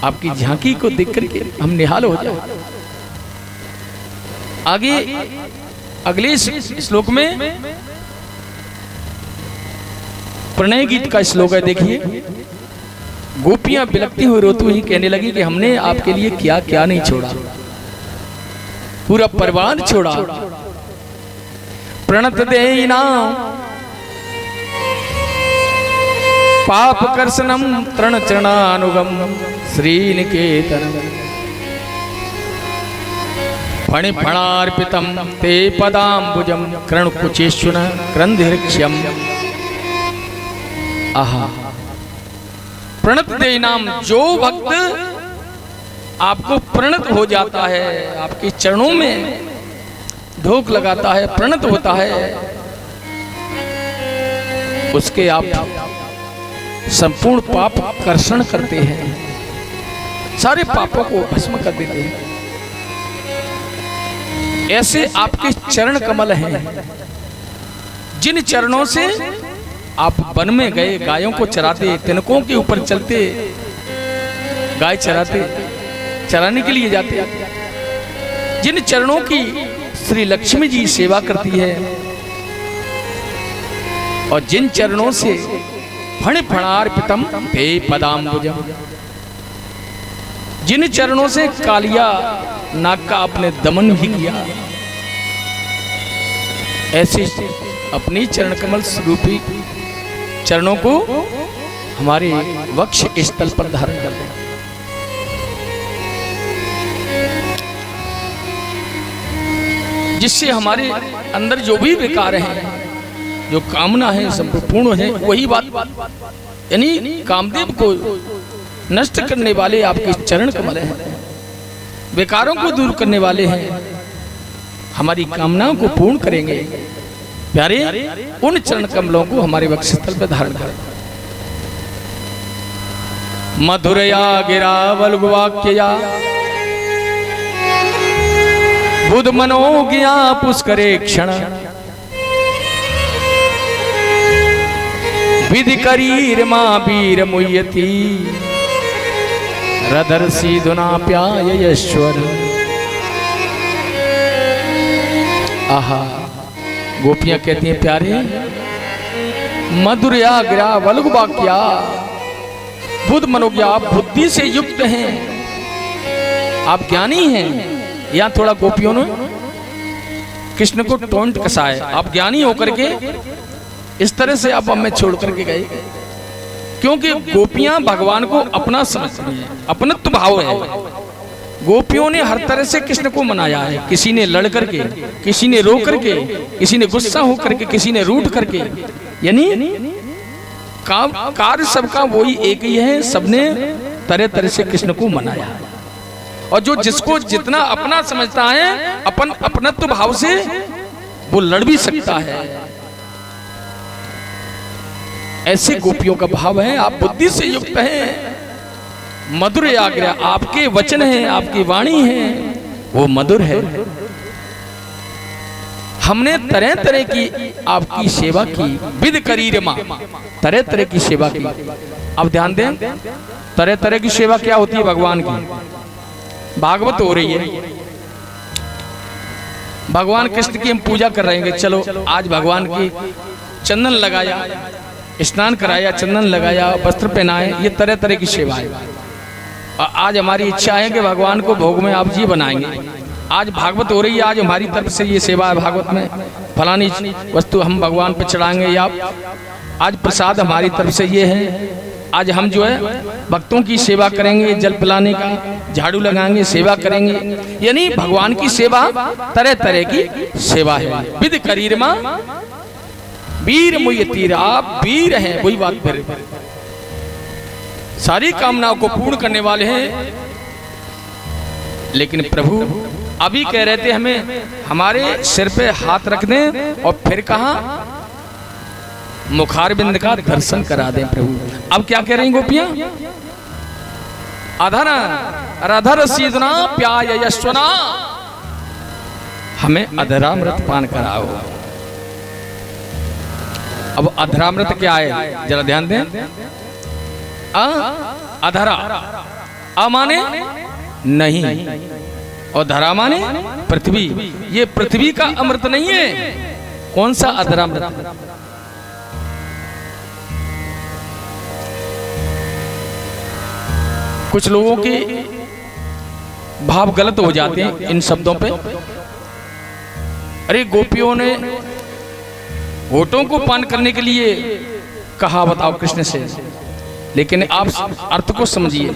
आपकी झांकी को देख करके हम निहाल हो जाए। आगे अगले श्लोक में प्रणय गीत का श्लोक है, देखिए। गोपियां बिलखती हुई रोती हुई कहने लगी कि हमने आपके लिए क्या क्या नहीं छोड़ा, पूरा परवान छोड़ा। प्रणत देना पाप कर्षणम तृण चरणानुगम श्रीनिकेतन फणि फणार्पितम ते पदाम्बुजम कृणकुचेशुन क्रंधिरक्ष्यम। आहा, प्रणत देनाम, जो भक्त आपको प्रणत हो जाता है, आपके चरणों में ढोक लगाता है, प्रणत होता है, उसके आप संपूर्ण पाप कर्षण करते हैं, सारे पापों को भस्म कर देते हैं। ऐसे आपके चरण कमल हैं, जिन चरणों से आप वन में गए, गायों को चराते, तिनकों के ऊपर चलते, गाय चराने के लिए जाते, जिन चरणों की श्री लक्ष्मी जी सेवा करती है, और जिन चरणों से फणि फणार्पितम ते पदाम्बुजम, जिन चरणों से कालिया नाग का आपने दमन भी किया, ऐसे अपनी चरण कमल स्वरूपी चरणों को हमारे वक्ष स्थल पर धारण कर दें। जिससे हमारे अंदर जो भी विकार हैं, जो कामना है, सब पूर्ण है। वही बात, यानी कामदेव को नष्ट करने वाले आपके चरण कमल हैं, विकारों को दूर करने वाले हैं, हमारी कामनाओं को पूर्ण करेंगे। प्यारे, उन चरण कमलों को हमारे वक्षस्थल पर धारण करें। मधुरया गिरा वल्गुवाक्यया बुध मनोज्ञा पुष्करे क्षण विधि करीर मां वीर मुयति रदर्शी धुना प्यायश्वर। आहा, गोपियां कहती हैं, प्यारे, मधुरया गिरा वल्गुवाक्या, बुध मनोज्ञा, आप बुद्धि से युक्त हैं, आप ज्ञानी हैं। या थोड़ा गोपियों ने कृष्ण को टोंट कसा है, आप ज्ञानी होकर के इस तरह से आप हमें छोड़ करके गए, क्योंकि गोपियां भगवान को अपना समझती हैं, अपनत्व भाव है। गोपियों ने हर तरह से कृष्ण को मनाया है, किसी ने लड़ करके, किसी ने रो करके, किसी ने गुस्सा हो करके, किसी ने रूठ करके, यानी कार्य सबका वही एक ही है, सबने तरह तरह से कृष्ण को मनाया है। और जो जिसको जितना अपना समझता है, अपनत्व भाव से वो लड़ भी सकता है। ऐसे गोपियों का भाव है, आप बुद्धि से युक्त हैं, मधुर आज्ञा, आपके वचन हैं, आपकी वाणी है, वो मधुर है। हमने तरह तरह की आपकी सेवा की, विधि करीर मां, तरह तरह की सेवा की। अब ध्यान दें, तरह तरह की सेवा क्या होती है भगवान की। भागवत हो रही है, भगवान कृष्ण की हम पूजा कर रहे हैं, चलो आज भगवान की चंदन लगाया, स्नान कराया, चंदन लगाया, वस्त्र पहनाए, ये तरह तरह की सेवा है। आज हमारी इच्छा है कि भगवान को भोग में आप जी बनाएंगे। आज भागवत हो रही है, आज हमारी तरफ से ये सेवा है, भागवत में फलानी वस्तु हम भगवान पे चढ़ाएंगे, या आज प्रसाद हमारी तरफ से ये है। आज हम जो है भक्तों की सेवा करेंगे, जल पिलाने का, झाड़ू लगाएंगे, सेवा करेंगे, यानी भगवान की सेवा तरह तरह की सेवा है। विधि करीर मां वीर मुयति, आप वीर हैं, वही बात फिर सारी कामनाओं को पूर्ण करने वाले हैं। लेकिन प्रभु अभी कह रहे थे हमें हमारे सिर पे हाथ रख दें और फिर कहा मुखारबिंद का दर्शन करा दें प्रभु। अब क्या कह रही गोपियां, अधर अधर सीधना प्याय यश्वना, हमें अधरामृत पान कराओ। अब अधरामृत क्या है, जरा ध्यान दें। अधरा, अ माने नहीं, और धरा माने पृथ्वी। ये पृथ्वी का अमृत नहीं है। कौन सा अधरामृत? कुछ लोगों के भाव गलत हो जाते हैं इन शब्दों पे। अरे गोपियों ने होठों को पान करने के लिए कहा, बताओ कृष्ण से, लेकिन आप अर्थ को समझिए।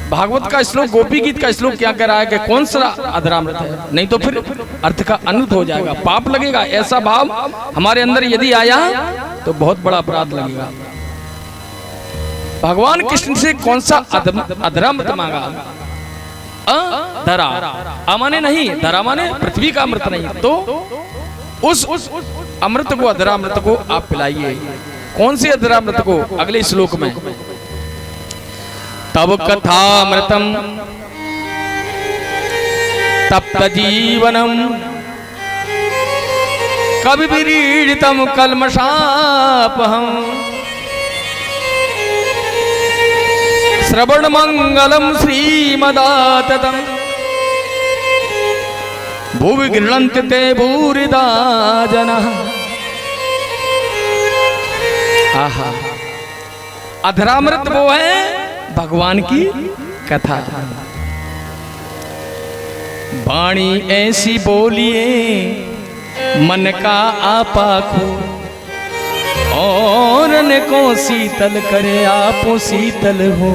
भागवत का श्लोक, गोपी गीत का श्लोक क्या कह रहा है कि कौन सा अधरामृत है, नहीं तो फिर अर्थ का अनर्थ हो जाएगा, पाप लगेगा। ऐसा भाव हमारे अंदर यदि आया तो बहुत बड़ा अपराध लगेगा। भगवान कृष्ण से कौन सा अधरामृत मांगा? धरा, अमाने नहीं, धरा माने पृथ्वी का अमृत नहीं। तो उस अमृत को, अधरामृत को आप पिलाइए। कौन से अधरामृत को? अगले श्लोक में, तब कथामृतम तप्त जीवनम कवि विरीडितम कल्मषापहम श्रवण मंगलम श्रीमदाततम भुवि गृह्णन्ति ते भूरिदा जनः। आहा, अधरामृत वो है भगवान की कथा। वाणी ऐसी बोलिए मन का आपा को, और न को शीतल करे आपो शीतल हो।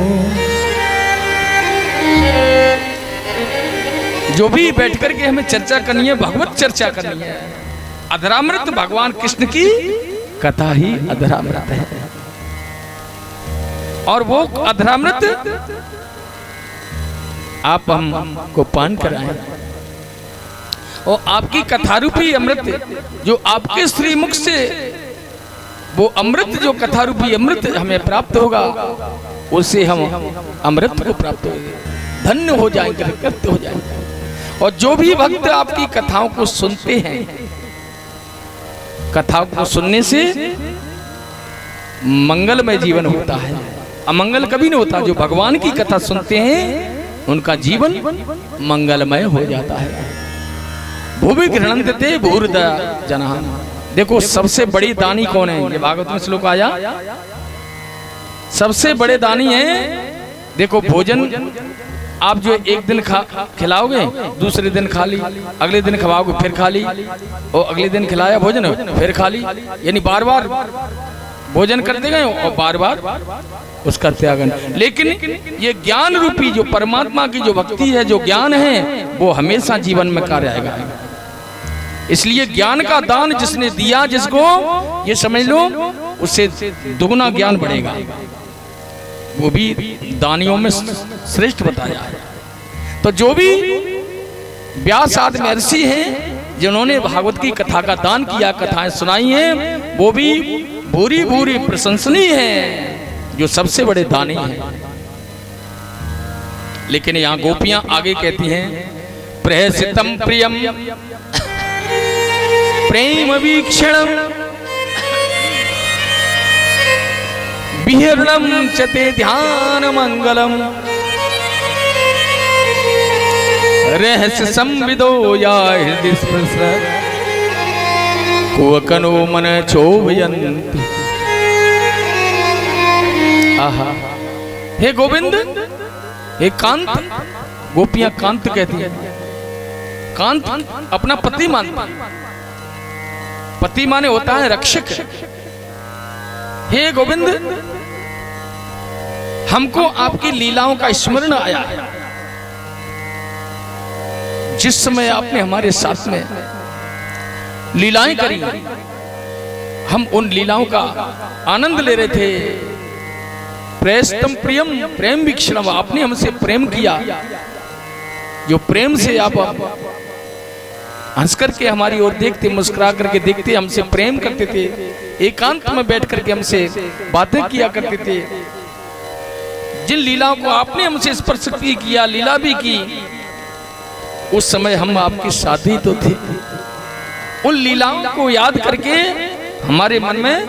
जो भी बैठ करके हमें चर्चा करनी है, भगवत चर्चा करनी है। अधरामृत भगवान कृष्ण की कथा ही अधरामृत है, और वो अधरामृत आप हमको पान कराएं। और आपकी कथारूपी अमृत जो आपके श्रीमुख से, वो अमृत जो कथारूपी अमृत हमें प्राप्त होगा, उससे हम अमृत को प्राप्त होंगे, धन्य हो जाएंगे, कृत हो जाएंगे। और जो भी भक्त आपकी कथाओं को सुनते हैं, कथाओं को सुनने से मंगलमय जीवन होता है, अमंगल कभी नहीं होता। जो भगवान की कथा सुनते हैं उनका जीवन मंगलमय हो जाता है। भुवि गृह्णन्ति ते भूरिदा जनः। देखो सबसे बड़ी दानी कौन है? ये भागवत में श्लोक आया, सबसे बड़े दानी है। देखो भोजन आप जो एक दिन खिलाओगे, दूसरे दिन खा ली, अगले दिन खवाओगे फिर खा ली, और अगले दिन खिलाया भोजन फिर खा ली, यानी बार बार भोजन करते गए और बार बार उसका त्यागन। लेकिन ये ज्ञान रूपी जो परमात्मा की जो भक्ति है, जो ज्ञान है, वो हमेशा जीवन में कार्य आएगा। इसलिए ज्ञान का दान जिसने दिया जिसको, ये समझ लो उससे दुगुना ज्ञान बढ़ेगा। वो भी दानियों में श्रेष्ठ बताया है। तो जो भी व्यास आदि महर्षि हैं जिन्होंने भागवत की कथा का दान किया, कथाएं सुनाई हैं, वो भी भूरी भूरी प्रशंसनीय हैं, जो सबसे बड़े दानी हैं। लेकिन यहाँ गोपियां आगे कहती हैं, प्रहसितम प्रियम प्रेम वीक्षणम विहरणम चते ध्यान मंगलम रहस्य संविदो या हृदय स्पर्श कुवकनो मन क्षोभयन्ति। आहा, हे गोविंद, हे कांत, गोपियां कांत कहती है। कांत अपना पति मानता, पति माने होता है रक्षक। हे गोविंद, हमको आपकी लीलाओं का स्मरण आया है। जिस समय आपने हमारे साथ में लीलाएं करी, हम उन लीलाओं का आनंद ले रहे थे। प्रेस्तम प्रियम प्रेम वीक्षणम, आपने हमसे प्रेम किया। जो प्रेम से आप हंस करके हमारी ओर देखते, मुस्कुरा करके देखते, हमसे प्रेम करते थे, एकांत में बैठ करके हमसे बातें किया करते थे। जिन लीलाओं को आपने हमसे स्पर्श किया, लीला भी की, उस समय हम आपके साथ ही तो थे। उन लीलाओं को याद करके हमारे मन में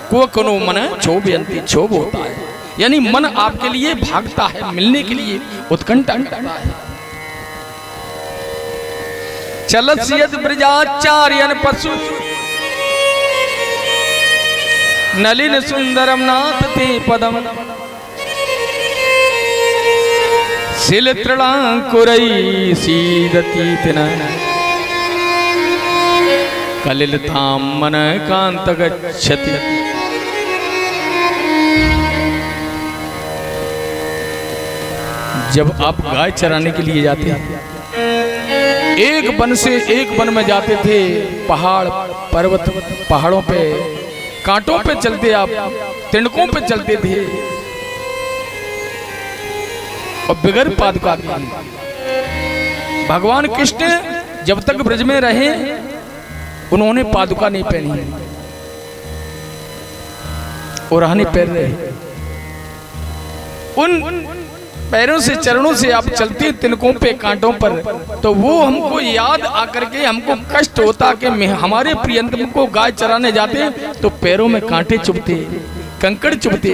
को कनो मन क्षोभयन्ति, क्षोभ होता है। यानी मन आपके लिए भागता है, मिलने के लिए उत्कंठा करता है। चलत यद ब्रजाचार्यन पशु नलिन सुंदरम नाथ ते पदम शिल तृणांकुरई सीदती तिना कलिलताम मन कांत गच्छति। जब आप गाय चराने के लिए जाते हैं, एक वन से एक वन में जाते थे, पहाड़ पर्वत, पहाड़ों पे कांटों पे चलते, आप तिनकों पे चलते थे और बिगर पादुका के। भगवान कृष्ण जब तक ब्रज में रहे उन्होंने पादुका नहीं पहनी और रहने पैर रहे। उन पैरों से, चरणों से आप चलते तिनकों पे, कांटों पर, तो वो हमको याद आकर के हमको कष्ट होता कि हमारे प्रियतम को गाय चराने जाते तो पैरों में कांटे चुभते, कंकड़ चुभते।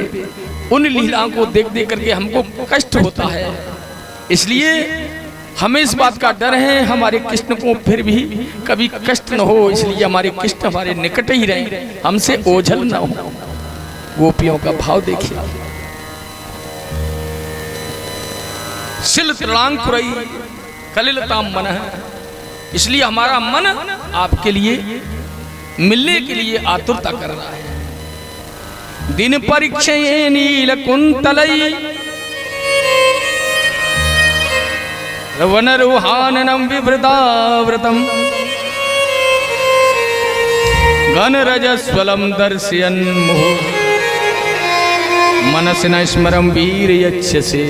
उन लीलाओं को देख देख करके हमको कष्ट होता है। इसलिए हमें इस बात का डर है हमारे कृष्ण को फिर भी कभी कष्ट न हो, इसलिए हमारे कृष्ण हमारे निकट ही रहे, हमसे ओझल न हो। गोपियों का भाव देखिए। शिल तृणांकुरई कलिलताम मन है, इसलिए हमारा मन आपके लिए मिलने के लिए आतुरता कर रहा है। दिन परीक्षये नील कुंतलई वनरुहाननं विवृताव्रतम् घनरजस्वलं दर्शयन् मुहुः मनसि न स्मरं वीर्यच्छसे।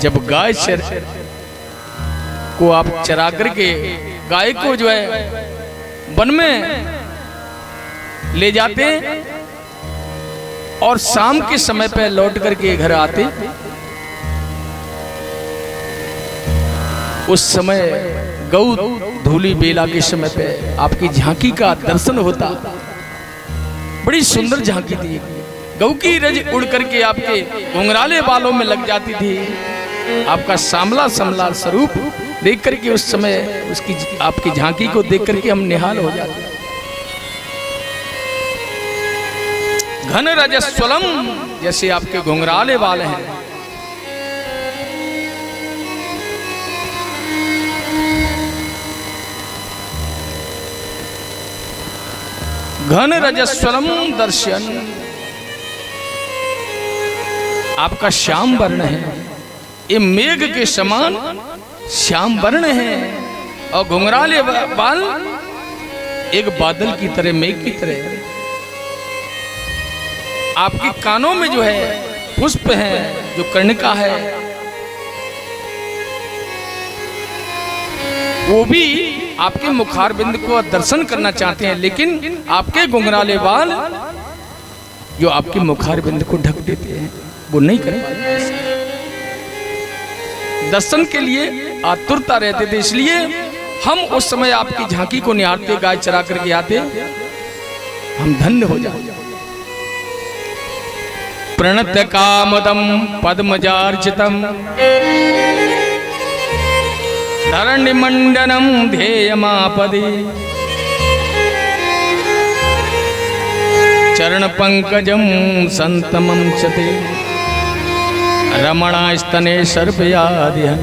जब गाय को आप चरा करके गाय को जो है वन में ले जाते और शाम के समय पे लौट करके घर आते, उस समय गौ धूली बेला के समय पे आपकी झांकी का दर्शन होता। बड़ी सुंदर झांकी थी। गौ की रज उड़ करके आपके घुंघराले बालों में लग जाती थी। आपका सांवला समला स्वरूप देख करके उस समय उसकी आपकी झांकी को देख करके हम निहाल हो जाते। घन रजस्वलम, जैसे आपके घुंघराले बाल हैं। घन रजस्वलम दर्शन, आपका श्याम वर्ण है, ये मेघ के समान श्याम वर्ण है और घुंघराले बाल एक बादल की तरह, मेघ की तरह। आपके कानों में जो है पुष्प है, जो कर्णिका है, वो भी आपके मुखारबिंद को दर्शन करना चाहते हैं, लेकिन आपके घुंघराले बाल जो आपके मुखारबिंद को ढक देते हैं वो नहीं करें। दर्शन के लिए आतुरता रहते थे, इसलिए हम उस समय आपकी झांकी को निहारते, गाय चरा करके आते, हम धन्य हो जाते। प्रणत कामदम पद्मजार्चितम धरणी मंडनम ध्येयमापदे चरण पंकजम संतमं चते रमणा स्तने सर्पयादिहं।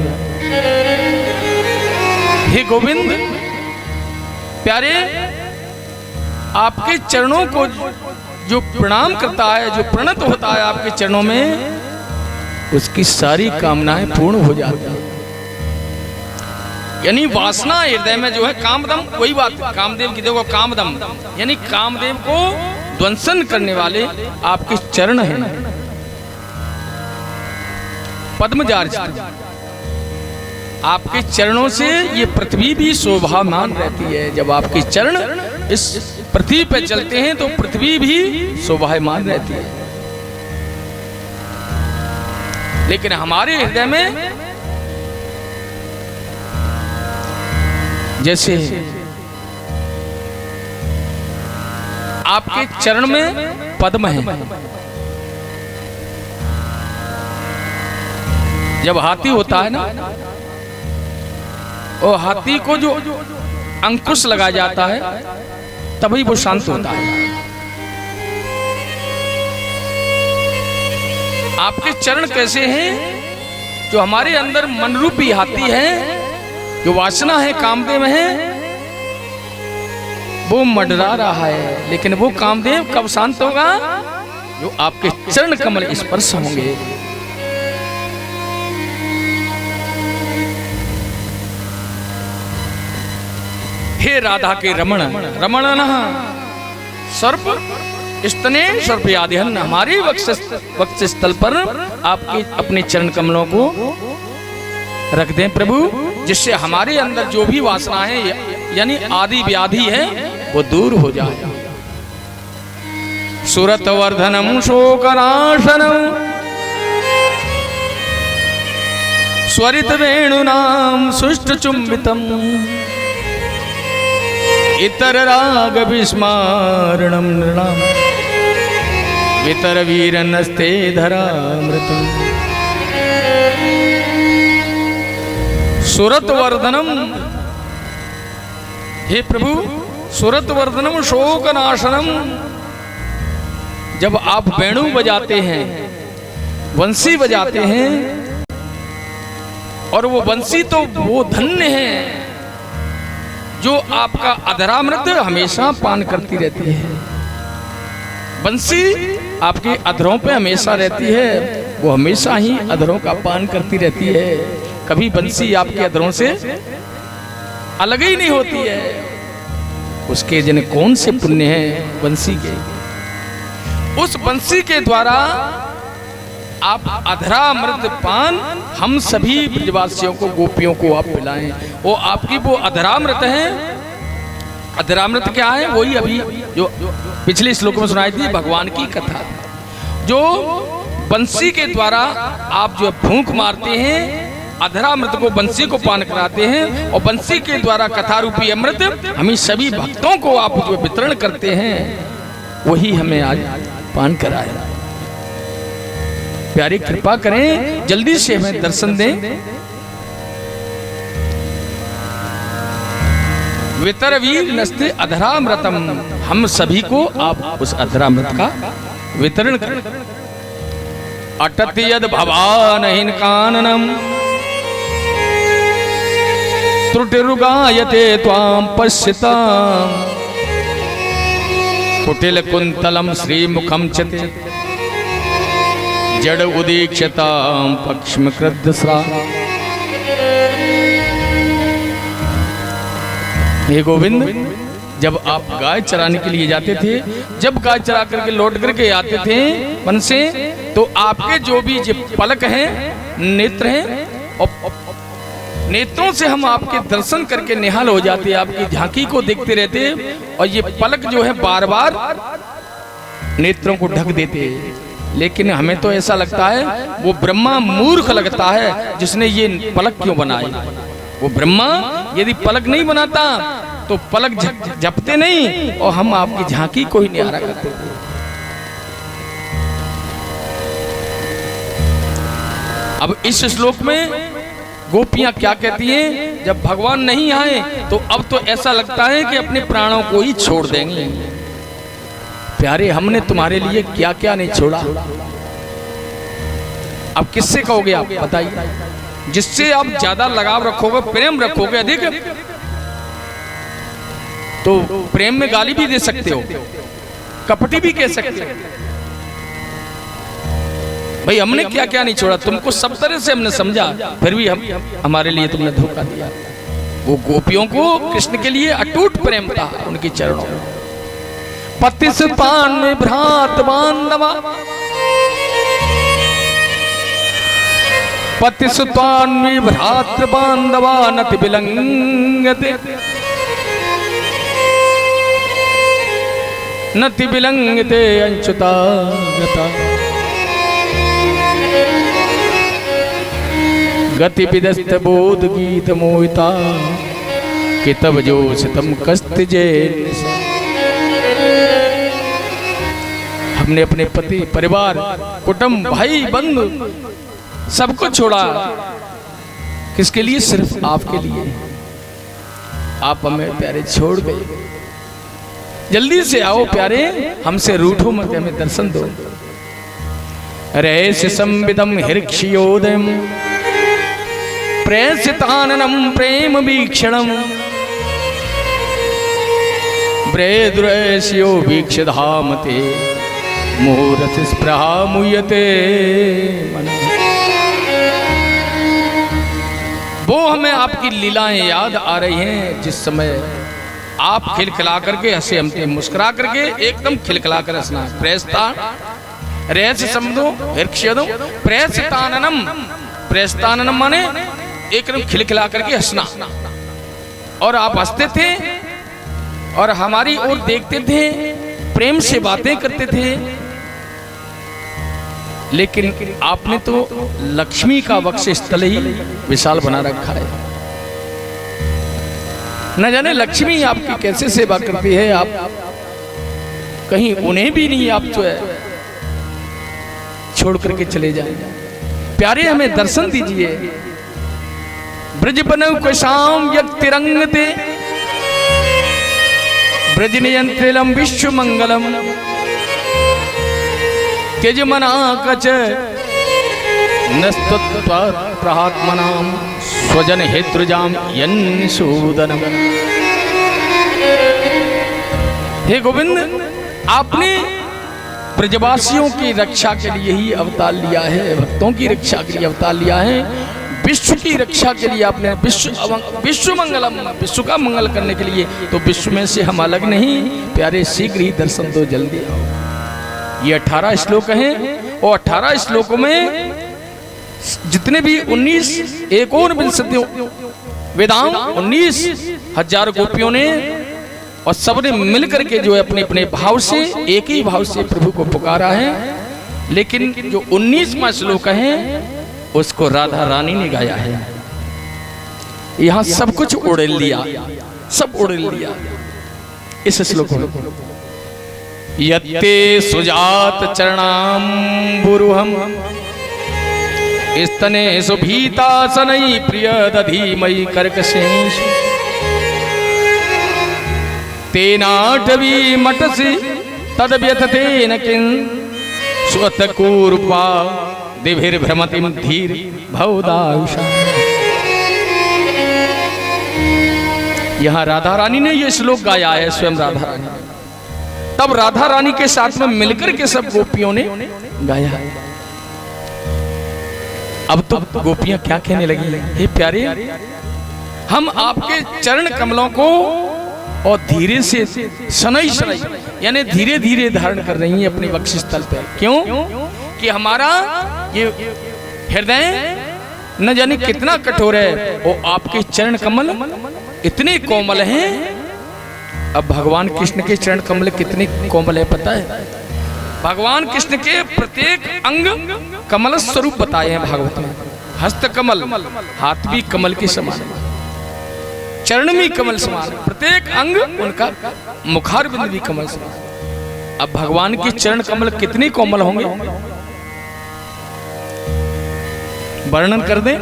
हे गोविंद प्यारे, आपके चरणों को जो प्रणाम करता है, जो प्रणत होता है आपके चरणों में, उसकी सारी कामनाएं पूर्ण हो जाती हैं। यानी वासना हृदय में जो है कामदम, वही बात कामदेव की देखो, कामदम यानी कामदेव को ध्वंसन करने वाले आपके चरण हैं। पद्मजार्चित, आपके चरणों से ये पृथ्वी भी शोभामान रहती है। जब आपके चरण इस पृथ्वी पर चलते हैं तो पृथ्वी भी शोभायमान रहती है। लेकिन हमारे हृदय में जैसे आपके चरण में पद्म है। जब हाथी होता है ना, वो हाथी को जो अंकुश लगाया जाता है तभी वो शांत होता है। आपके चरण कैसे हैं? जो हमारे अंदर मन रूपी हाथी है, जो वासना है, कामदेव है, वो मंडरा रहा है, लेकिन वो कामदेव कब शांत होगा? जो आपके चरण कमल स्पर्श होंगे। हे राधा के रमण, रमण सर्प स्तने सर्प आदिहन, हमारे वक्षस्थल पर आपके अपने चरण कमलों को रख दें प्रभु, जिससे हमारे अंदर जो भी वासना है यानी आदि व्याधि है वो दूर हो जाए। सुरत वर्धनम शोकनाशनम स्वरित वेणुनाम सुष्ट चुंबितम इतर राग विस्मारणम नृणाम वितर वीरनस्ते धरामृतम। सुरत वर्धनम, हे प्रभु सुरत वर्धनम शोकनाशनम, जब आप वेणु बजाते हैं, वंशी बजाते हैं, और वो वंशी तो वो धन्य है जो आपका अधरामृत हमेशा पान करती रहती है। बंसी आपके अधरों पे हमेशा रहती है, वो हमेशा ही अधरों का पान करती रहती है, कभी बंसी आपके अधरों से अलग ही नहीं होती है। उसके जन कौन से पुण्य हैं बंसी के। उस बंसी के द्वारा आप अधरामृत पान हम सभी ब्रजवासियों को, गोपियों को आप पिलाएं। वो आपकी वो अधरामृत है। अधरामृत क्या है? वही अभी जो पिछले श्लोक में सुनाई थी भगवान की कथा, जो बंसी के द्वारा आप जो फूंक मारते हैं, अधरामृत को बंसी को पान कराते हैं, और बंसी के द्वारा कथा रूपी अमृत हमें सभी भक्तों को आप जो वितरण करते हैं, वही हमें आज पान कराए। प्यारी कृपा करें, जल्दी से हमें दर्शन दें। वितर वीर नस्ते अधरामृतम, हम सभी को आप उस अधरामृत का वितरण करें। अटति यद भवानहिन काननम त्रुटिरुगायते त्वां पश्यताम् कुटिल कुंतलम श्रीमुखम चते जड़ उदीक्षतां पक्ष्म कृद्दस्रा। हे गोविंद, जब आप गाय चराने के लिए जाते थे, जब गाय चरा करके लौट करके आते थे वन से, तो आपके जो भी पलक हैं, नेत्र हैं, और नेत्रों से हम आपके दर्शन करके निहाल हो जाते, आपकी झांकी को देखते रहते, और ये पलक जो है बार बार नेत्रों को ढक देते। लेकिन हमें तो ऐसा लगता है वो ब्रह्मा मूर्ख लगता है जिसने ये पलक क्यों बनाई। वो ब्रह्मा यदि पलक नहीं बनाता तो पलक झपते नहीं, और हम आपकी झांकी को ही निहारा करते। अब इस श्लोक में गोपियां क्या कहती हैं? जब भगवान नहीं आए तो अब तो ऐसा लगता है कि अपने प्राणों को ही छोड़ देंगे। प्यारे, हमने तुम्हारे लिए क्या क्या नहीं छोड़ा। अब किससे कहोगे आप? बताइए। जिससे आप ज्यादा लगाव रखोगे, प्रेम रखोगे अधिक, तो प्रेम में गाली भी दे सकते हो, कपटी भी कह सकते हो। भाई हमने क्या क्या नहीं छोड़ा, तुमको सब तरह से हमने समझा, फिर भी हमारे लिए तुमने धोखा दिया। वो गोपियों को कृष्ण के लिए अटूट प्रेम था, उनके चरणों में। पतिस पान में भ्रात बांधवा, पतिस पान में भ्रातृ बांधवा नति विलंगते, नति विलंगते अंशुता गति विदस्त बोध गीत मोहिता कितब जो सितम कस्त जे। हमने अपने पति, परिवार, कुटुंब, भाई, बंधु सबको छोड़ा। किसके लिए? सिर्फ आपके लिए। आप हमें प्यारे छोड़ गए। जल्दी से आओ प्यारे, हमसे रूठो मत, हमें दर्शन दो। रहस्य संविदम हिरक्षयोदयम प्रेषिताननम प्रेम वीक्षणम ब्रेदुरस्यो वीक्षधामते मुहूर्त स्पृहा मुयते मन। वो हमें आपकी लीलाएं याद आ रही हैं, जिस समय आप खिलखिला करके हंसे, हमसे मुस्कुरा करके एकदम खिलखिला कर हंसना। प्रेषता रहस्य समझो, हिरक्षयोदो प्रेषिताननम, प्रेषिताननम माने एकदम खिलखिला करके हंसना। और आप हंसते थे और हमारी ओर देखते थे, प्रेम से बातें करते थे। लेकिन आपने तो लक्ष्मी का वक्ष स्थल ही विशाल बना रखा है। न जाने लक्ष्मी आपकी कैसे सेवा करती है। आप कहीं उन्हें भी नहीं आप जो है छोड़ करके चले जाए। प्यारे हमें दर्शन दीजिए। ब्रज बनऊ कुशाम यतिरंग दे ब्रज नियंत्रिलम विश्व मंगलम त्यज मना कच नस्तत्प्रहात्मनाम स्वजन हेतुजाम यन्सूदनम। हे गोविंद, आपने ब्रजवासियों की रक्षा के लिए ही अवतार लिया है, भक्तों की रक्षा के लिए अवतार लिया है। विश्व की रक्षा के लिए आपने विश्व मंगलम, विश्व का मंगल करने के लिए। तो विश्व में से हम अलग नहीं। प्यारे शीघ्र ही दर्शन दो, जल्दी आओ। ये 18 श्लोक हैं और 18 श्लोकों में जितने भी 19 एक और वेदांग 19,000 गोपियों ने और सबने मिलकर के जो है अपने अपने भाव से, एक ही भाव से प्रभु को पुकारा है। लेकिन जो 19वां श्लोक है उसको राधा रानी ने गाया है। यहां सब कुछ उड़ेल लिया, सब उड़ेल लिया इस श्लोक में। यत्ते सुजात चरणाम्बुरुहम स्तने सुभीतासनै प्रिय दधीमयि कर्कशेष तेनाटवी मटसि तद्व्यथतेन किं स्वतकूर्पा दिभिर्भ्रमतिं धीर भवदायुषा। यहाँ राधा रानी ने ये श्लोक गाया है, स्वयं राधा रानी। तब राधा रानी के साथ में मिलकर के सब गोपियों ने गाया। अब तो गोपियां क्या कहने लगी, हे प्यारे, हम आपके चरण कमलों को और धीरे से शनई शनई यानी धीरे धीरे धारण कर रही हैं अपने वक्षस्थल पर। क्यों? कि हमारा ये हृदय न जाने कितना कठोर है और आपके चरण कमल इतने कोमल हैं। अब भगवान कृष्ण के चरण कमल कितने कोमल है पता है? भगवान कृष्ण के प्रत्येक अंग कमल स्वरूप बताए हैं भागवत में। हस्त कमल, हाथ भी कमल के समान, चरण भी कमल समान, प्रत्येक अंग उनका मुखारबिंद भी कमल समान। अब भगवान के चरण कमल कितने कोमल होंगे, वर्णन कर दें।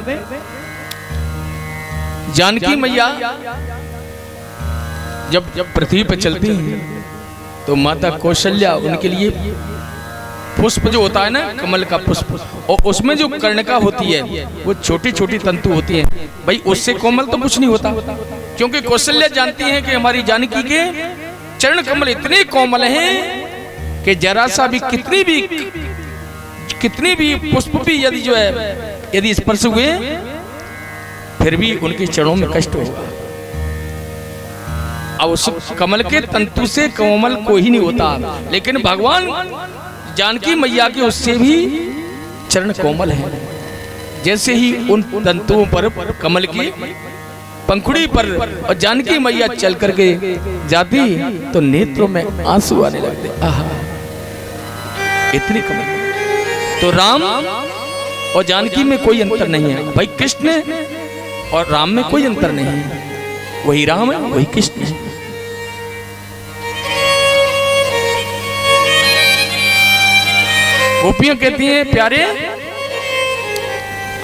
जानकी मैया जब पृथ्वी पर चलती हैं तो माता कौशल्या उनके लिए पुष्प जो होता है ना, कमल का पुष्प, और उसमें जो कर्णिका होती है वो छोटी छोटी तंतु होती है। भाई उससे कोमल तो कुछ नहीं होता, क्योंकि कौशल्या जानती हैं कि हमारी जानकी के चरण कमल इतने कोमल हैं कि जरा सा भी कितनी भी पुष्प भी यदि जो है यदि स्पर्श हुए फिर भी उनके चरणों में कष्ट होगा। अब उस कमल के तंतु से कोमल कोई नहीं होता, लेकिन भगवान जानकी मैया के उससे भी चरण कोमल हैं। जैसे ही उन तंतुओं पर कमल की पंखुड़ी पर और जानकी मैया चल करके जाती तो नेत्रों में आंसू आने लगते। आहा, इतनी कमल। तो राम और जानकी में कोई अंतर नहीं है भाई, कृष्ण और राम में कोई अंतर नहीं है, वही राम है वही कृष्ण है। गोपियां कहती हैं प्यारे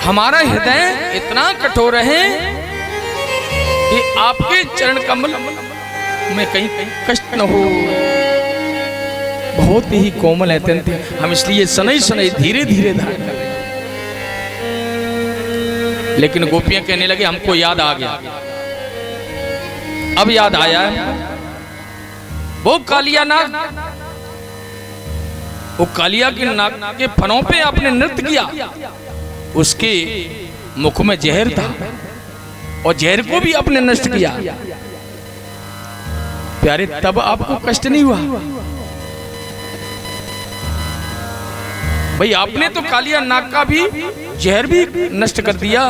हमारा हृदय इतना कठोर है कि आपके चरण कमल में कहीं कष्ट न हो। बहुत ही कोमल है अत्यंत, हम इसलिए सनई सनई धीरे धीरे धारण कर रहे हैं। लेकिन गोपियां कहने लगे हमको याद आ गया, अब याद आया है वो कालिया नाग, वो कालिया के नाग के फनों पे आपने नृत्य किया, उसके मुख में जहर था और जहर को भी आपने नष्ट किया। प्यारे तब आपको कष्ट नहीं हुआ? भाई आपने तो कालिया नाग का भी जहर भी नष्ट कर दिया।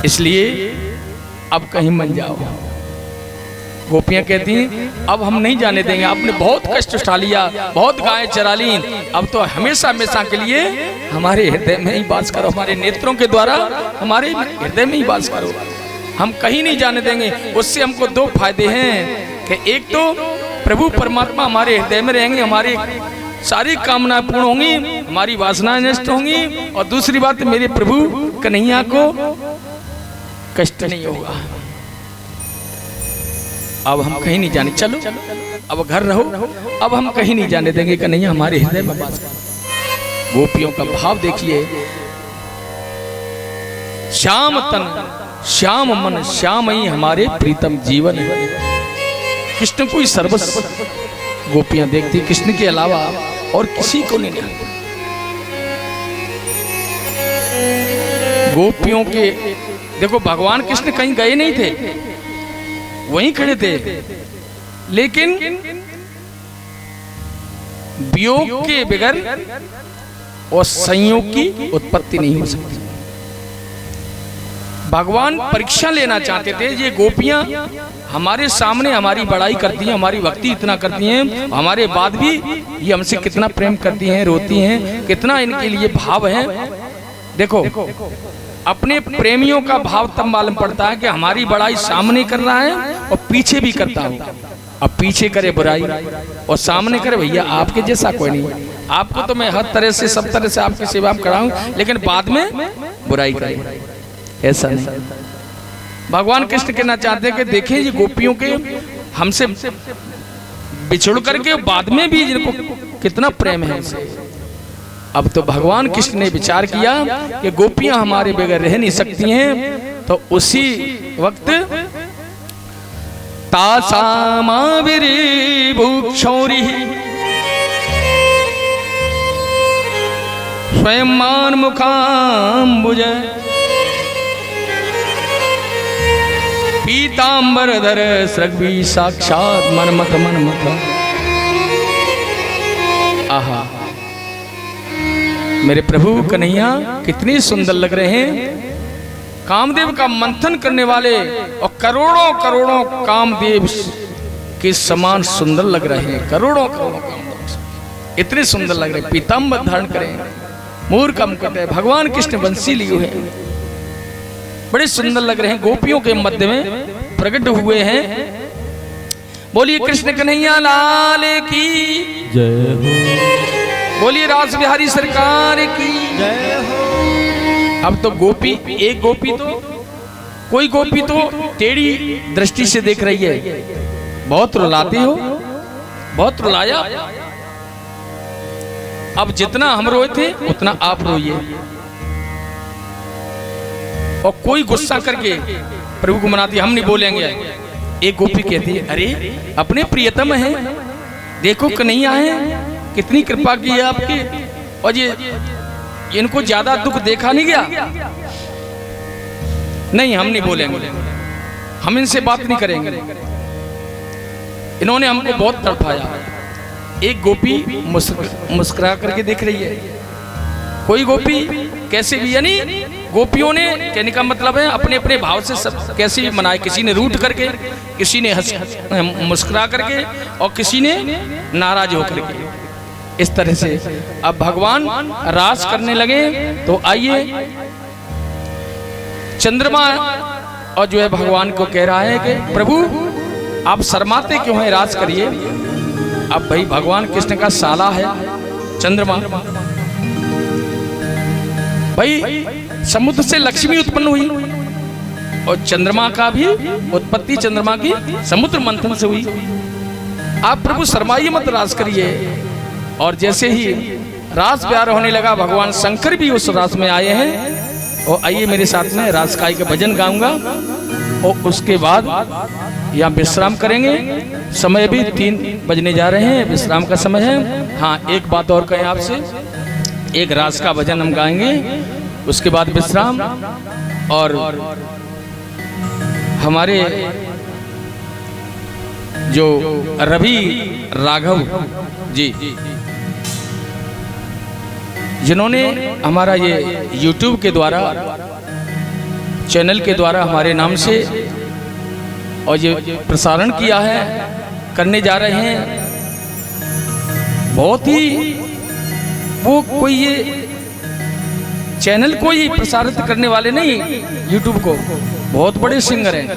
इसलिए अब कहीं मत जाओ। गोपियां कहती हैं अब हम नहीं जाने देंगे, आपने बहुत कष्ट उठा लिया, बहुत गायें चरा ली, अब तो हमेशा हमेशा के लिए हमारे हृदय में ही वास करो, हमारे नेत्रों के द्वारा हमारे हृदय में ही वास करो, हम कहीं नहीं जाने देंगे। उससे हमको दो फायदे हैं कि एक तो प्रभु परमात्मा हमारे हृदय में रहेंगे, हमारी सारी कामनाएं पूर्ण होंगी, हमारी वासनाएं नष्ट होंगी, और दूसरी बात मेरे प्रभु कन्हैया को कष्ट नहीं होगा। अब हम कहीं नहीं जाने, चलो अब घर रहो, अब हम कहीं नहीं जाने देंगे कन्हैया हमारे हृदय में वास कर। गोपियों का भाव देखिए, श्याम तन श्याम मन श्याम ही हमारे प्रीतम जीवन है। कृष्ण को ही सर्वस्व गोपियां देखती, कृष्ण के अलावा और किसी को नहीं जानती। गोपियों के देखो भगवान कृष्ण कहीं गए नहीं थे, वहीं खड़े थे, लेकिन वियोग के बगैर और संयोग की उत्पत्ति नहीं हो सकती। भगवान परीक्षा लेना चाहते थे, ये गोपियां हमारे सामने हमारी बड़ाई करती हैं, हमारी भक्ति इतना करती हैं, हमारे बाद भी ये हमसे कितना प्रेम करती हैं, रोती हैं, कितना इनके लिए भाव है। देखो अपने प्रेमियों का भाव तब मालूम पड़ता है कि हमारी बड़ाई सामने कर रहा है और पीछे भी करता हो। अब पीछे करे बुराई और सामने करे भैया आपके जैसा कोई नहीं, आपको तो मैं हर तरह से सब तरह से आपकी सेवा में खड़ा हूं, लेकिन बाद में बुराई करे, ऐसा नहीं। भगवान कृष्ण कहना चाहते हैं कि देखें ये गोपियों के हमसे बिछुड़ करके बाद में भी जिनको कितना प्रेम है उनसे। अब तो भगवान कृष्ण ने विचार किया कि गोपियां हमारे बगैर रह नहीं सकती हैं, तो उसी वक्त तासामाविरी भूक्षौरी स्वयं मान मुखाम्बुज पीतांबरधर सृग्वी साक्षात मनमथ मनमथ। आहा मेरे प्रभु कन्हैया कितने सुंदर लग रहे हैं, कामदेव का मंथन करने वाले और करोड़ों करोड़ों कामदेव के समान सुंदर लग रहे हैं, करोड़ों करोड़ों कामदेव इतने सुंदर लग रहे हैं। पीतांबर धारण करें, मोर का मुकुट है, भगवान कृष्ण बंसी लिए हैं, बड़े सुंदर लग रहे हैं, गोपियों के मध्य में प्रकट हुए हैं। बोलिए कृष्ण कन्हैया लाल की जय हो, बोलिए रास बिहारी सरकार की जय हो। अब तो गोपी एक गोपी तो कोई गोपी तो टेढ़ी दृष्टि से देख रही है, बहुत रुलाती हो, बहुत रुलाया। अब जितना हम रोए थे उतना आप रोइए। और कोई गुस्सा करके प्रभु को मनाती, हम नहीं बोलेंगे। एक गोपी कहती है अरे अपने प्रियतम है, देखो कन्हैया है, कितनी कृपा की है आपकी, और ये इनको ज्यादा दुख देखा नहीं गया। नहीं हम नहीं बोलेंगे, हम इनसे बात नहीं करेंगे, इन्होंने हमको बहुत तड़पाया। एक गोपी मुस्कुरा करके देख रही है, कोई गोपी कैसे भी, यानी गोपियों ने कहने का मतलब है अपने अपने भाव से सब कैसे भी मनाए। किसी ने रूठ करके, किसी ने मुस्कुरा करके, और किसी ने नाराज होकर के, इस तरह से। अब भगवान रास करने लगे तो आइए चंद्रमा और जो है भगवान को कह रहा है कि प्रभु आप शर्माते क्यों हैं? राज करिए। अब भाई भगवान कृष्ण का साला है चंद्रमा। भाई समुद्र से लक्ष्मी उत्पन्न हुई और चंद्रमा का भी उत्पत्ति चंद्रमा की समुद्र मंथन से हुई। आप प्रभु शर्माइए मत, राज करिए। और जैसे ही रास प्यार होने लगा, भगवान शंकर भी उस रास में आए हैं। और आइए मेरे साथ में रासकाई के भजन गाऊंगा और उसके बाद यहाँ विश्राम करेंगे। समय भी 3 बजने जा रहे हैं, विश्राम का समय है। हाँ, एक बात और कहें आपसे, एक रास का भजन हम गाएंगे, उसके बाद विश्राम। और हमारे जो रवि राघव जी, जिन्होंने हमारा ये YouTube के द्वारा, चैनल के द्वारा हमारे नाम से और ये प्रसारण किया है, करने जा रहे हैं। बहुत ही वो कोई ये चैनल को ही प्रसारित करने वाले नहीं, YouTube को, बहुत बड़े सिंगर हैं।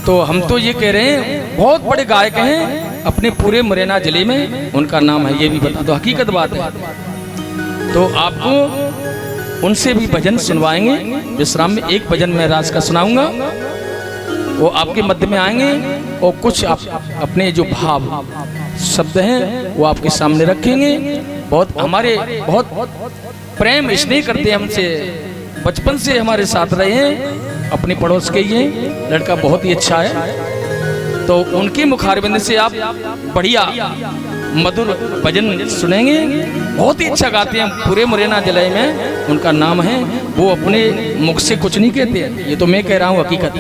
तो हम तो ये कह रहे हैं बहुत बड़े गायक हैं अपने पूरे मुरैना जिले में, उनका नाम है, ये भी बता दो, हकीकत बात है। तो आपको उनसे भी भजन सुनवाएंगे। विश्राम में एक भजन मैं रास का सुनाऊंगा, वो आपके मध्य में आएंगे और कुछ आप अपने जो भाव शब्द हैं वो आपके सामने रखेंगे। बहुत हमारे बहुत प्रेम स्नेह करते हैं हमसे, बचपन से हमारे साथ रहे हैं, अपने पड़ोस के ये लड़का बहुत ही अच्छा है। तो उनके मुखारबिंद से आप बढ़िया मधुर भजन सुनेंगे। बहुत ही अच्छा गाते हैं, पूरे मुरैना जिले में उनका नाम है। वो अपने मुख से कुछ नहीं कहते हैं, ये तो मैं कह रहा हूँ हकीकत।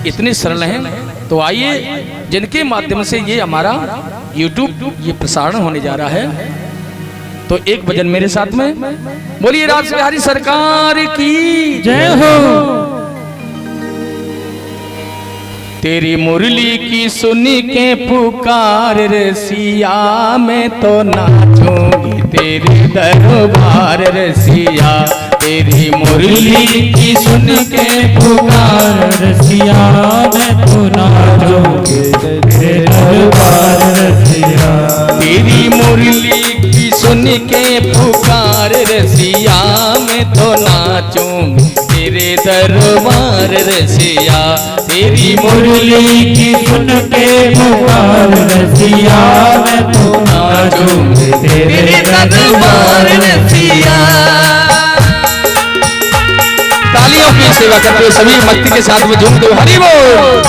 इतने सरल हैं। तो आइए, जिनके माध्यम से ये हमारा YouTube ये प्रसारण होने जा रहा है, तो एक भजन मेरे साथ में। बोलिए राज बिहारी सरकार की जय हो। तेरी मुरली की सुनी के पुकार रसिया, मैं तो नाचूंगी तेरे दरबार रसिया। तेरी मुरली की सुन के पुकार रसिया, मैं तो नाचूंगी तेरे दरबार रसिया। तेरी मुरली की सुन के पुकार रसिया, मैं तो नाचूंगी तेरे दरबार रसिया। तेरी मुरली की सुन के पुकार रसिया, मैं तो नाचूंगी तेरे दरबार रसिया। तालियों की सेवा करते हुए सभी मस्ती के साथ में झूमते हुए हरि बोल।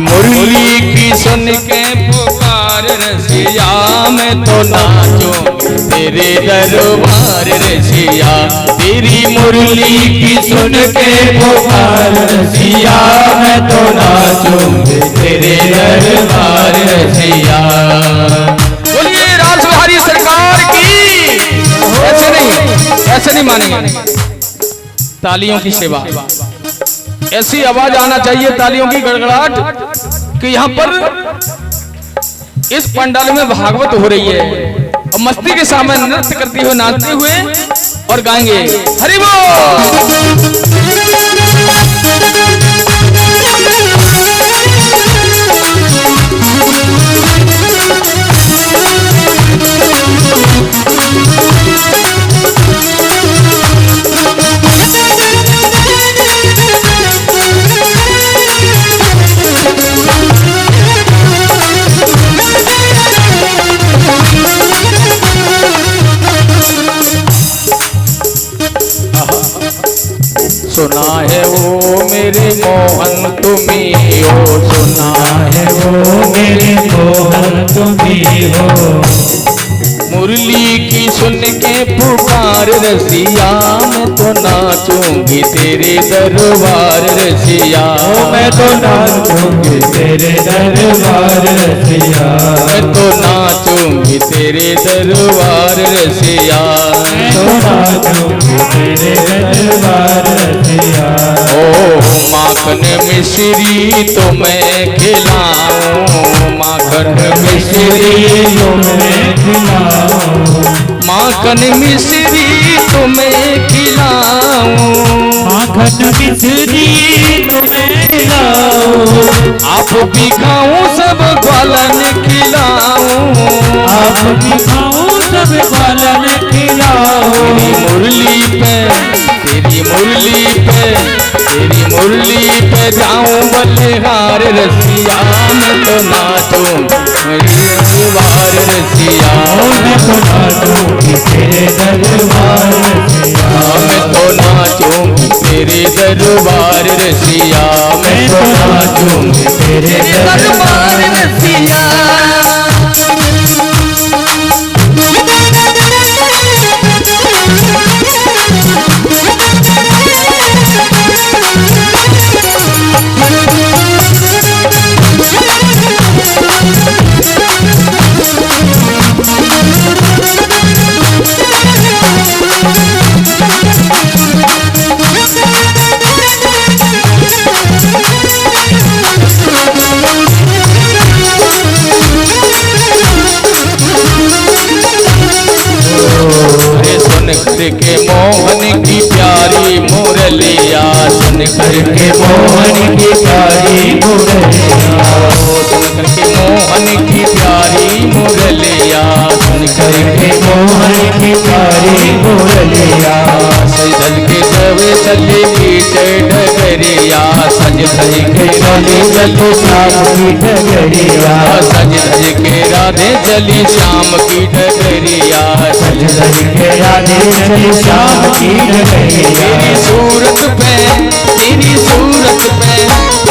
मुरली की सुन के पुकार रसिया, मैं तो नाचूं तेरे दरबार रसिया। तेरी मुरली की सुन के पुकार रसिया, मैं तो नाचूं तेरे दरबार रसिया। बोलिए राज बिहारी सरकार की। ऐसे नहीं मानेंगे। तालियों की सेवा, ऐसी आवाज आना चाहिए, तालियों की गड़गड़ाहट, कि यहाँ पर इस पंडाल में भागवत हो रही है और मस्ती के सामने नृत्य करते हुए, नाचते हुए और गाएंगे हरि बोल। सुना है वो मेरे मुरली की सुन के पुकार रसिया, मैं तो नाचूंगी तेरे दरबार रसिया, मैं तो नाचूंगी तेरे दरबार रसिया, मैं तो नाचूंगी तेरे दरबार रसिया, मैं तो नाचूंगी तेरे दरबार रसिया। ओ माखन मिश्री तो मैं खिलाऊं, माखन मिश्री तो मैं खिलाऊं, माखन मिश्री तो मैं खिलाऊं, माखन मिश्री तो मैं खिलाऊं, आप भी खाऊं सब ग्वालन खिलाऊं, आप भी खाऊं सब ग्वालन खिलाऊं। तेरी मुरली पे तेरी मुरली पे तेरी मुरली पे जाऊं बलिहार रसिया, मैं तो नाचूं मेरे दरबार रसिया, मैं तो नाचूंगी तेरे दरबार रसिया, मैं तो नाचूंगी तेरे दरबार रसिया, मैं तो नाचूंगी तेरे दरबार रसिया। के मोहन की प्यारी मुरलिया, सुन करके मोहन की प्यारी मुरलिया, सुन करके मोहन की प्यारी मुरलिया, सुन करके मोहन की प्यारी मुरलिया, सजल के जवे चली गीत डगरिया, सज धज के राधे चली श्याम की डगरिया, सज धज के राधे चली श्याम की डगरिया, सज धज के राधे चली श्याम की डगरिया। तेरी सूरत पे तेरी सूरत पे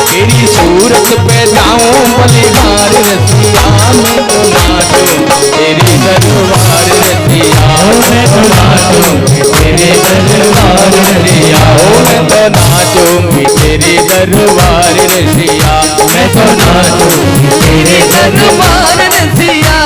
तेरी सूरत पे जाऊं बलिहार रसिया, मैं तो नाचूं तेरे दरबार रसिया, मैं तो नाचूंगी तेरे दरबार रसिया, मैं तो नाचूंगी तेरे दरबार रसिया, मैं तो नाचूंगी तेरे दरबार रसिया।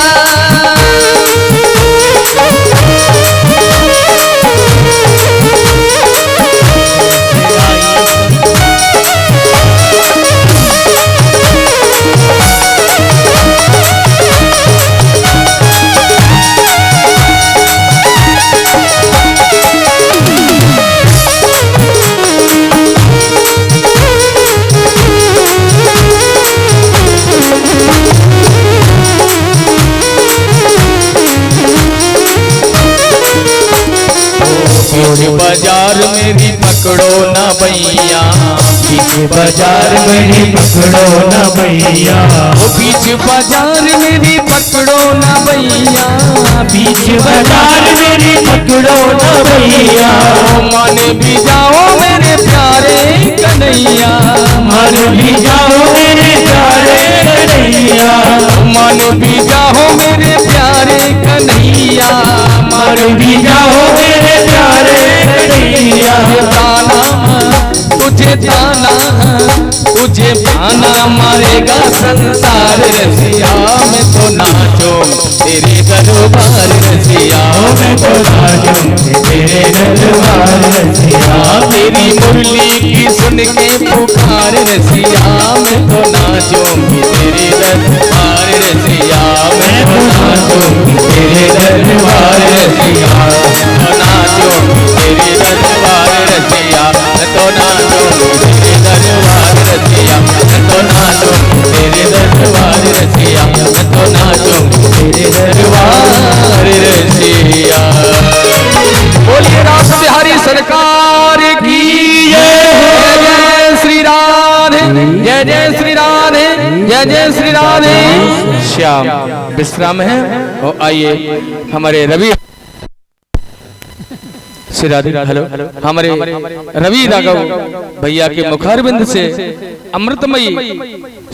बाजार मेरी पकड़ो ना भैया, बीच बाजार मेरी पकड़ो न भैया, बीच बाजार मेरी पकड़ो ना भैया, बीच बाजार मेरी पकड़ो न भैया, मान भी जाओ मेरे प्यारे कन्हैया, मान भी जाओ मेरे प्यारे कन्हैया, मान भी जाओ मेरे प्यारे कन्हैया, मान भी जाओ मेरे प्यारे कन्हैया। तुझे ताना तुझे भाना मारेगा संसार रसिया, मैं तो नाचो तेरे दरबार रसिया, मैं तो नाचूं तेरे दरबार रसिया, तेरी मुरली की सुन के पुकार रसिया, मैं तो नाचूंगी तेरे दरबार रसिया, मैं तो नाचूंगी तेरे दरबार रसिया, नाचूंगी तेरे दरबार रसिया, तो नाचूंगी तेरे दरबार रसिया, तो नाचूंगी तेरे दरबार रसिया, तो नाचूंगी तेरे दरबार रसिया। बोलिए रास बिहारी सरकार की जय। जय श्री राधे, जय जय श्री राधे, जय जय श्री राधे। श्याम विश्राम है और आइए हमारे रवि श्री राधे, हेलो, हमारे रवि राघव भैया के मुखारबिंद से अमृतमयी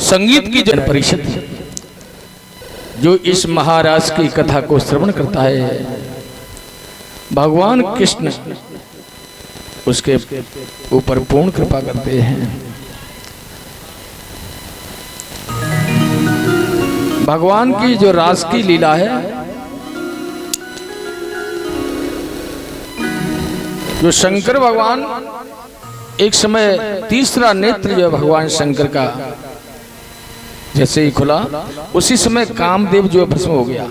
संगीत की जन परिषद जो इस महाराज की कथा को श्रवण करता है, भगवान कृष्ण उसके ऊपर पूर्ण कृपा करते हैं। भगवान की जो रास की लीला है, जो शंकर भगवान एक समय तीसरा नेत्र जो है भगवान शंकर का जैसे ही खुला, उसी समय कामदेव जो है भस्म हो गया।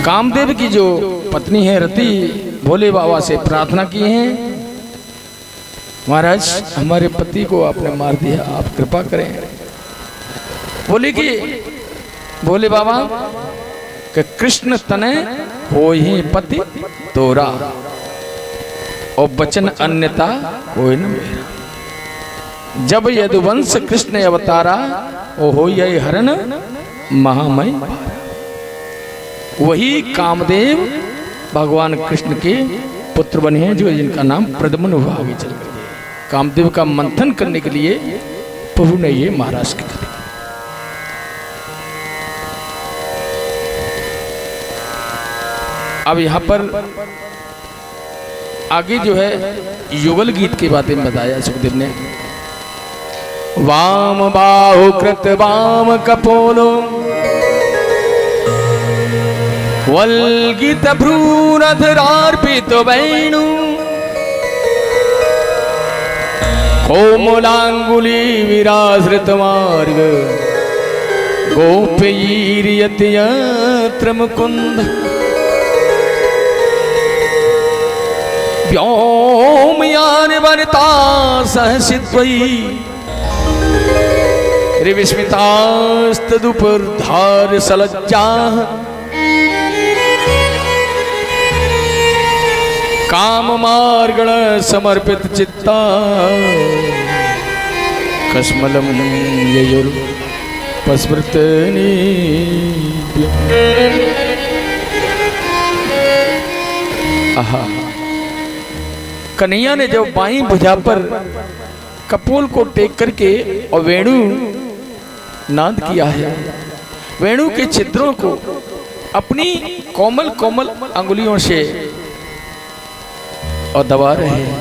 कामदेव की जो पत्नी है रति, भोले बाबा से प्रार्थना की है, महाराज हमारे पति को आपने मार दिया, आप कृपा करें। बोले कि भोले बाबा कि कृष्ण तने हो ही पति तोरा, और वचन अन्यता कोई न मेरा। जब यदुवंश कृष्ण अवतारा, ओ हो यही हरण महामय। वही कामदेव भगवान कृष्ण के पुत्र बने हैं, जो जिनका नाम प्रद्युम्न हुआ। आगे चल कर कामदेव का मंथन करने के लिए प्रभु ने ये महाराज की कथी। अब यहां पर आगे जो है युगल गीत की बातें बताया सुखदेव ने। वाम बाहु कृत वाम कपोलो, वल्गित भ्रूरधरार्पित वेणु, कोमलांगुली विराजृत मार्ग, गोपयीर्यति यत्र मुकुंद, व्योमयान वनिता सहसित्वयि, विस्मितास्तदुपधार सलज्जा, काम मार्गण समर्पित चित्ता, कस्मलम ययुर पस्मृतनी। आहा, कन्हैया ने जब बाईं भुजा पर कपोल को टेक करके और वेणु नाद किया है, वेणु के छिद्रों को अपनी कोमल कोमल अंगुलियों से और दबा रहे हैं।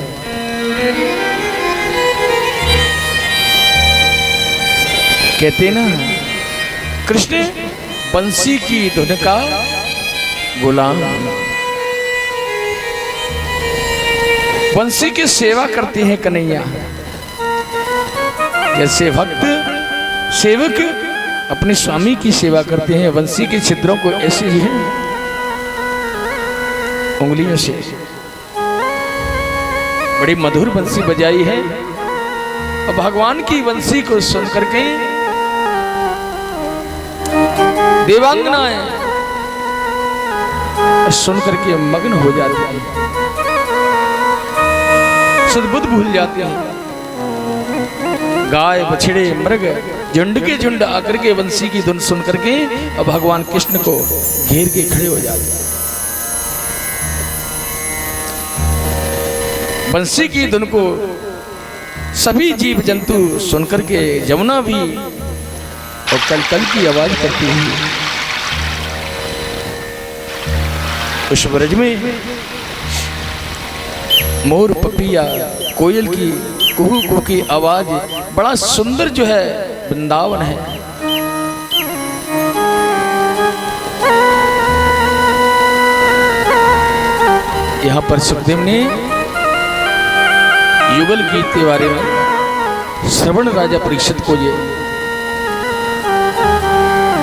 कहते ना, कृष्ण बंसी की धुन का गुलाम, बंसी की सेवा करती हैं कन्हैया। जैसे भक्त सेवक अपने स्वामी की सेवा करते हैं, बंसी के छिद्रों को ऐसे ही उंगलियों से बड़ी मधुर बंसी बजाई है। और भगवान की बंसी को सुन करके देवांगनाएं सुन करके मग्न हो जाती हैं, सद्बुद्ध भूल जाते हैं। गाय बछड़े मृग झुंड के झुंड आकर के बंसी की धुन सुन करके और भगवान कृष्ण को घेर के खड़े हो जाते हैं। बंसी की धुन को सभी जीव जंतु सुन करके, जमुना भी और कलकल की आवाज करती हुई उस ब्रज में मोर पपिया कोयल की कुहू कुहू की आवाज, बड़ा सुंदर जो है वृंदावन है। यहां पर सुखदेव ने युगल गीत के बारे में श्रवण राजा परीक्षित को ये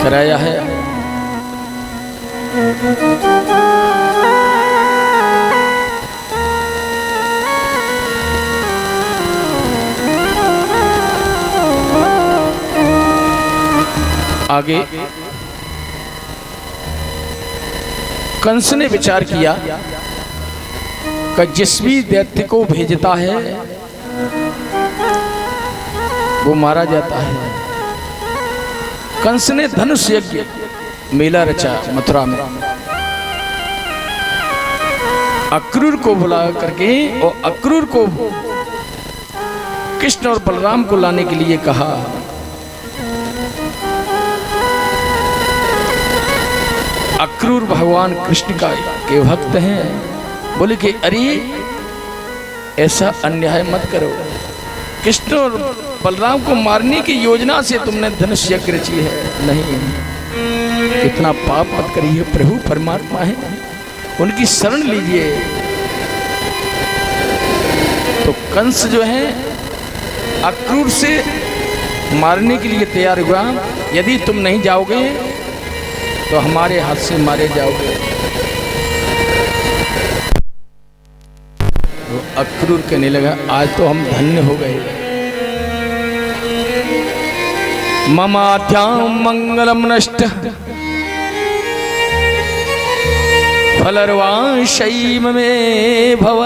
कराया है। आगे कंस ने विचार किया कि जिस भी दैत्य को भेजता है वो मारा जाता है। कंस ने धनुष यज्ञ मेला रचा मथुरा में, अक्रूर को बुला करके और अक्रूर को कृष्ण और बलराम को लाने के लिए कहा। अक्रूर भगवान कृष्ण का के भक्त हैं। बोले कि अरे ऐसा अन्याय मत करो, कृष्ण और बलराम को मारने की योजना से तुमने धनुष यज्ञ रची है। नहीं, इतना पाप मत करिए, प्रभु परमात्मा है, उनकी शरण लीजिए। तो कंस जो है अक्रूर से मारने के लिए तैयार हुआ, यदि तुम नहीं जाओगे तो हमारे हाथ से मारे जाओगे। तो अक्रूर कहने लगा आज तो हम धन्य हो गए। ममाध्यां मंगलम नष्ट फलर्वांशैव मे भव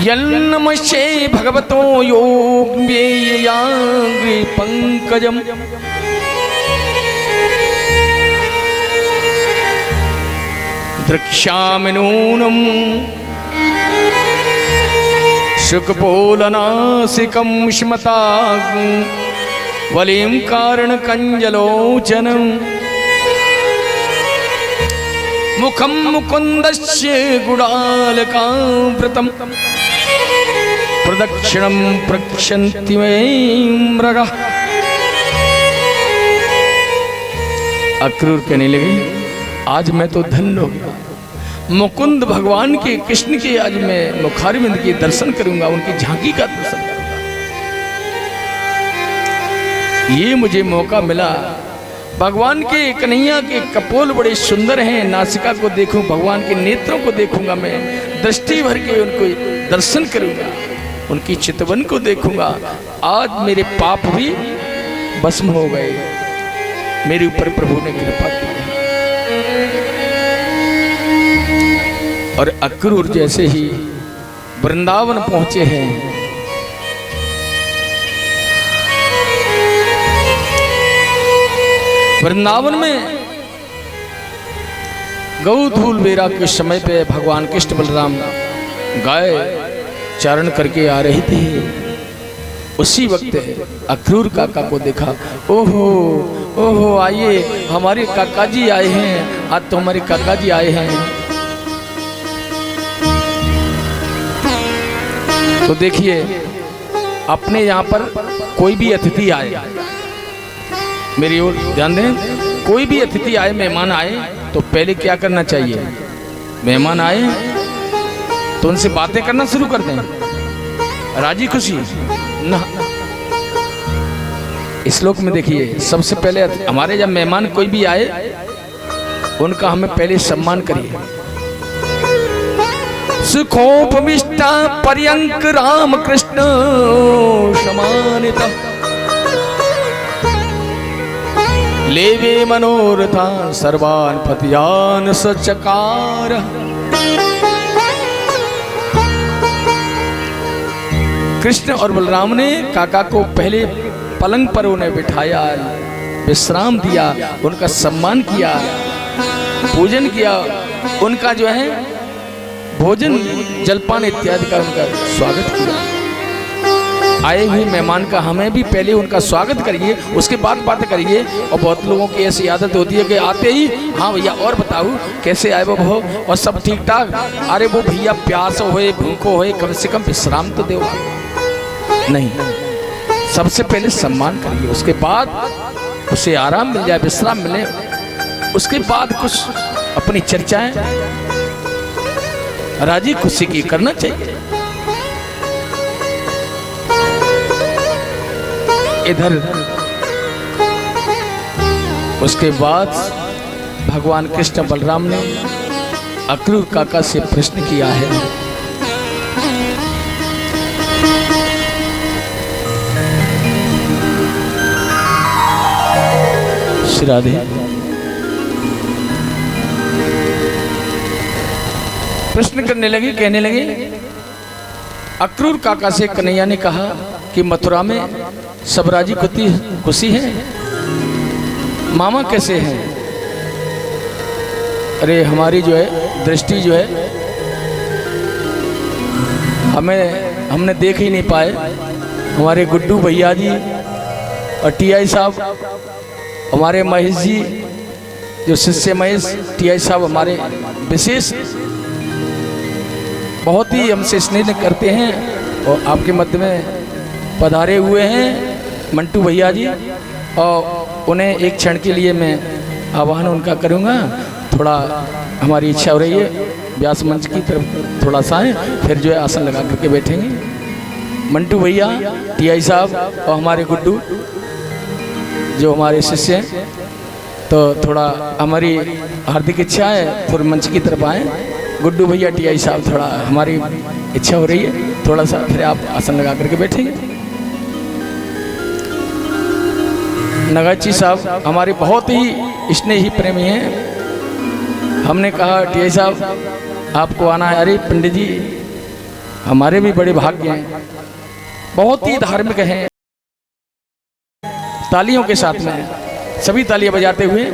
यन्नमस्ये भगवतो योऽव्ययाङ्घ्रि पंकजम् द्रक्ष्यामि नूनम् शुकपोलनासिकं स्मता वलिं कारणकञ्जलोचनम् मुखं मुकुन्दस्य गुडालकावृतं प्रदक्षिणं प्रक्षन्ति मे मृगः। अक्रूर कहने लगे आज मैं तो धन्य हो गया, मुकुंद भगवान के कृष्ण के आज मैं मुखारविंद के दर्शन करूंगा, उनकी झांकी का दर्शन करूंगा। ये मुझे मौका मिला। भगवान के कन्हैया के कपोल बड़े सुंदर हैं, नासिका को देखूं, भगवान के नेत्रों को देखूंगा, मैं दृष्टि भर के उनको दर्शन करूंगा, उनकी चितवन को देखूंगा। आज मेरे पाप भी भस्म हो गए, मेरे ऊपर प्रभु ने कृपा की। और अक्रूर जैसे ही वृंदावन पहुंचे हैं, वृंदावन में गौधूल बेरा के समय पे भगवान कृष्ण बलराम गाय चारण करके आ रहे थे। उसी वक्त अक्रूर काका को देखा। ओहो ओहो आइए, हमारे काका जी आए हैं, आज तो हमारे काका जी आए हैं। तो देखिए अपने यहाँ पर कोई भी अतिथि आए, मेरी ओर ध्यान दें, कोई भी अतिथि आए, मेहमान आए तो पहले क्या करना चाहिए? मेहमान आए तो उनसे बातें करना शुरू कर दें, राजी खुशी ना। इस श्लोक में देखिए सबसे पहले हमारे जब मेहमान कोई भी आए उनका हमें पहले सम्मान करिए। सुखोपमिष्टा पर्यंक राम कृष्ण समानिता लेवे मनोरथान सर्वान पतियान सचकार। कृष्ण और बलराम ने काका को पहले पलंग पर उन्हें बिठाया, विश्राम दिया, उनका सम्मान किया, पूजन किया, उनका जो है भोजन जलपान इत्यादि का उनका स्वागत किया। आए हुए मेहमान का हमें भी पहले उनका स्वागत करिए, उसके बाद बात करिए। और बहुत लोगों की ऐसी आदत होती है कि आते ही हाँ भैया और बताओ कैसे आए वो और सब ठीक ठाक। अरे वो भैया प्यास होए भूखो होए कम से कम विश्राम तो दो। नहीं, सबसे पहले सम्मान करिए, उसके बाद उसे आराम मिल जाए, विश्राम मिले, उसके बाद कुछ अपनी चर्चाएं राजी खुशी की करना चाहिए। इधर उसके बाद भगवान कृष्ण बलराम ने अक्रूर काका से प्रश्न किया है। श्री राधे, प्रश्न करने लगे, कहने लगे अक्रूर काका से कन्हैया ने कहा कि मथुरा में सब राजी खुशी है, मामा कैसे हैं? अरे हमारी जो है दृष्टि जो है हमने देख ही नहीं पाए। हमारे गुड्डू भैया जी और टीआई साहब हमारे महेश जी जो शिष्य महेश टीआई साहब हमारे विशेष बहुत ही हमसे स्नेह करते हैं और आपके मध्य में पधारे हुए हैं मंटू भैया जी, और उन्हें एक क्षण के लिए मैं आह्वान उनका करूंगा। थोड़ा हमारी इच्छा हो रही है व्यास मंच की तरफ थोड़ा सा है, फिर जो है आसन लगा करके बैठेंगे। मंटू भैया टीआई साहब और हमारे गुड्डू जो हमारे शिष्य हैं, तो थोड़ा हमारी हार्दिक इच्छा है थोड़ा मंच की तरफ आए। गुड्डू भैया टीआई साहब थोड़ा हमारी इच्छा हो रही है थोड़ा सा, फिर आप आसन लगा करके बैठेंगे। नगाची साहब हमारे बहुत ही स्नेही प्रेमी हैं। हमने कहा टीआई साहब आपको आना है। अरे पंडित जी हमारे भी बड़े भाग्य हैं, बहुत ही धार्मिक हैं। तालियों के साथ में सभी तालियां बजाते हुए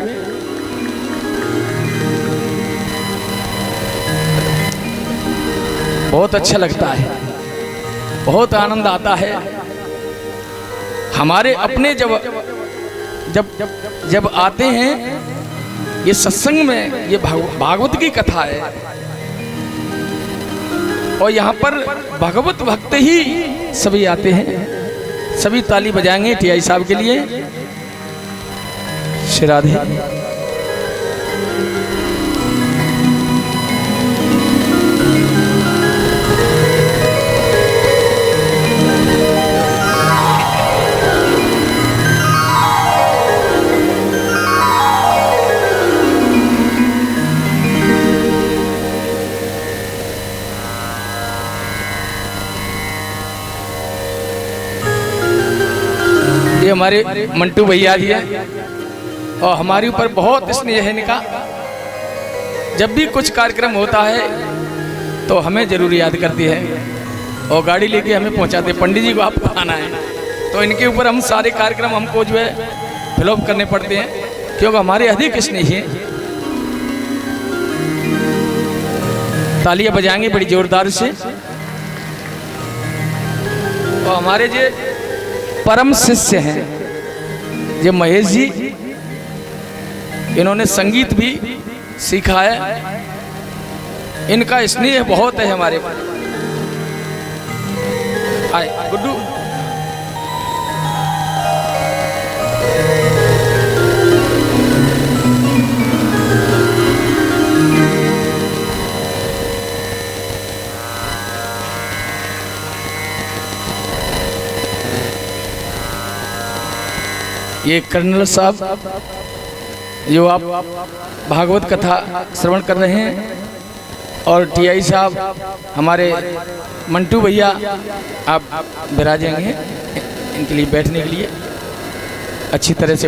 बहुत अच्छा लगता है, बहुत आनंद आता है। हमारे अपने जब जब जब आते हैं ये सत्संग में, ये भागवत की कथा है और यहाँ पर भगवत भक्त ही सभी आते हैं। सभी ताली बजाएंगे टीआई साहब के लिए। श्री राधे। ये हमारे मंटू भैया जी हैं और हमारे ऊपर बहुत स्नेह है इनका। जब भी कुछ कार्यक्रम होता है तो हमें जरूर याद करती है और गाड़ी लेके हमें पहुंचाते, पंडित जी को आपको आना है। तो इनके ऊपर हम सारे कार्यक्रम हमको जो है फिलअप करने पड़ते हैं क्योंकि हमारे अधिक स्नेही हैं। तालियां बजाएंगे बड़ी जोरदार से। और हमारे जो परम शिष्य हैं ये महेश जी, इन्होंने संगीत भी सीखा है। इनका स्नेह बहुत है हमारे पर। आए गुड्डू। ये कर्नल साहब जो आप भागवत कथा श्रवण कर रहे हैं, और टीआई साहब हमारे मंटू भैया आप विराजेंगे इनके लिए बैठने के लिए। अच्छी तरह से